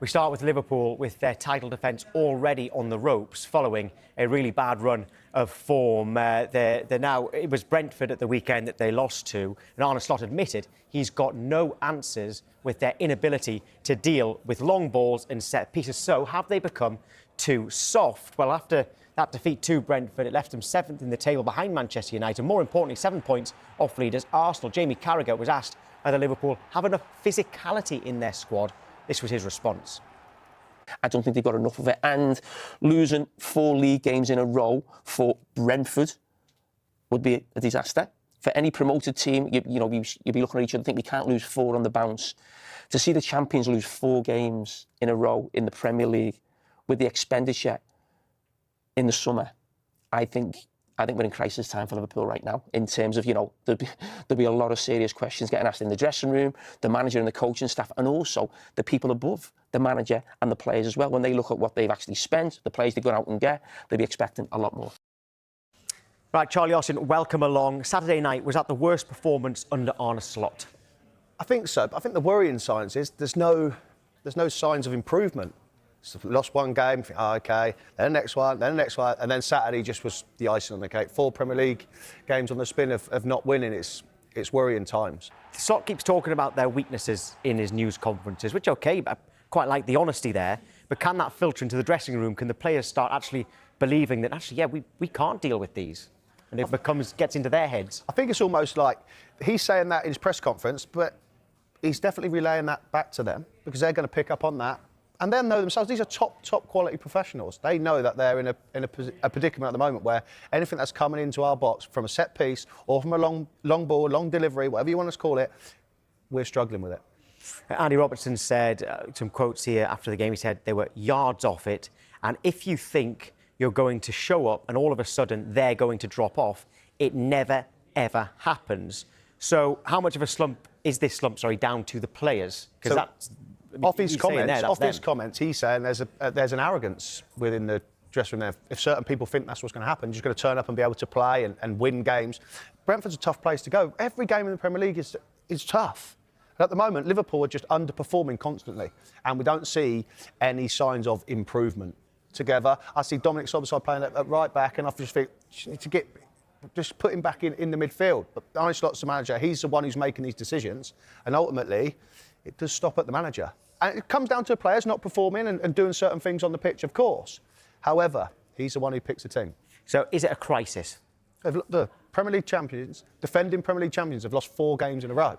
We start with Liverpool with their title defence already on the ropes following a really bad run of form. They're now, it was Brentford at the weekend that they lost to, and Arne Slot admitted he's got no answers with their inability to deal with long balls and set pieces. So have they become too soft? Well, after that defeat to Brentford, it left them 7th in the table behind Manchester United. More importantly, 7 points off leaders Arsenal. Jamie Carragher was asked whether Liverpool have enough physicality in their squad. This was his response. I don't think they've got enough of it. And losing 4 league games in a row for Brentford would be a disaster. For any promoted team, you'd be looking at each other and think we can't lose 4 on the bounce. To see the champions lose 4 games in a row in the Premier League with the expenditure in the summer, I think we're in crisis time for Liverpool right now, in terms of, there'll be a lot of serious questions getting asked in the dressing room, the manager and the coaching staff, and also the people above the manager and the players as well. When they look at what they've actually spent, the players they've gone out and get, they'll be expecting a lot more. Right, Charlie Austin, welcome along. Saturday night, was that the worst performance under Arne Slot? I think so. I think the worrying signs is there's no signs of improvement. So lost one game, think, OK, then the next one, and then Saturday just was the icing on the cake. 4 Premier League games on the spin of not winning. It's worrying times. Slot keeps talking about their weaknesses in his news conferences, which, OK, I quite like the honesty there. But can that filter into the dressing room? Can the players start actually believing that, actually, yeah, we can't deal with these? And it gets into their heads. I think it's almost like he's saying that in his press conference, but he's definitely relaying that back to them because they're going to pick up on that. And they'll know themselves. These are top quality professionals. They know that they're in a predicament at the moment where anything that's coming into our box from a set piece or from a long ball, long delivery, whatever you want to call it, we're struggling with it. Andy Robertson said, some quotes here after the game, he said they were yards off it. And if you think you're going to show up and all of a sudden they're going to drop off, it never, ever happens. So how much of a slump is this slump, down to the players? Because that's... Off his comments, he's saying there's an arrogance within the dressing room there. If certain people think that's what's going to happen, you're just going to turn up and be able to play and win games. Brentford's a tough place to go. Every game in the Premier League is tough. And at the moment, Liverpool are just underperforming constantly, and we don't see any signs of improvement together. I see Dominic Szoboszlai playing at right back, and I just think you need to just put him back in the midfield. But Arne Slot's the manager. He's the one who's making these decisions, and ultimately, it does stop at the manager. And it comes down to players not performing and doing certain things on the pitch, of course. However, he's the one who picks the team. So is it a crisis? The Premier League champions, defending Premier League champions, have lost 4 games in a row.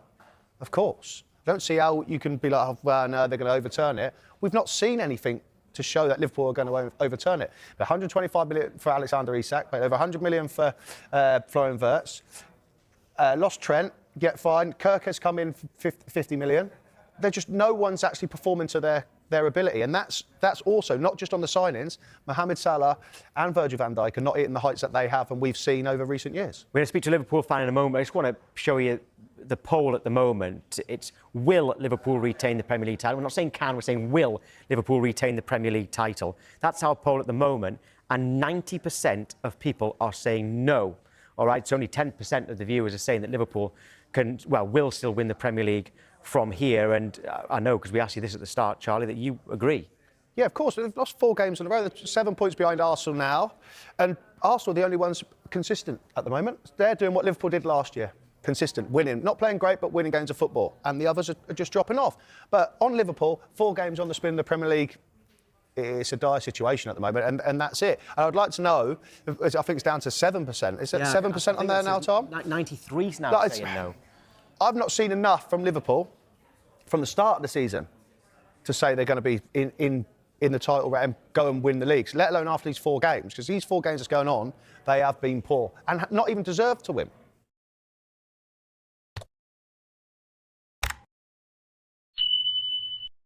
Of course. I don't see how you can be like, oh, well, no, they're going to overturn it. We've not seen anything to show that Liverpool are going to overturn it. 125 million for Alexander Isak, over 100 million for Florian Wirtz. Lost Trent, get fine. Kirk has come in for 50 million. They're just, no one's actually performing to their ability. And that's also not just on the signings. Mohamed Salah and Virgil van Dijk are not hitting the heights that they have and we've seen over recent years. We're going to speak to a Liverpool fan in a moment. I just want to show you the poll at the moment. It's will Liverpool retain the Premier League title? We're not saying can, we're saying will Liverpool retain the Premier League title? That's our poll at the moment. And 90% of people are saying no. All right, so only 10% of the viewers are saying that Liverpool will still win the Premier League from here. And I know, because we asked you this at the start, Charlie, that you agree. Yeah, of course. They've lost 4 games in a row. They're 7 points behind Arsenal now. And Arsenal are the only ones consistent at the moment. They're doing what Liverpool did last year. Consistent, winning. Not playing great, but winning games of football. And the others are just dropping off. But on Liverpool, 4 games on the spin in the Premier League, it's a dire situation at the moment, and that's it. And I'd like to know, I think it's down to 7%. Is it 7% on there now, Tom? 93's now saying no. I've not seen enough from Liverpool from the start of the season to say they're going to be in the title and go and win the leagues, let alone after these 4 games. Because these 4 games that's going on, they have been poor and not even deserved to win.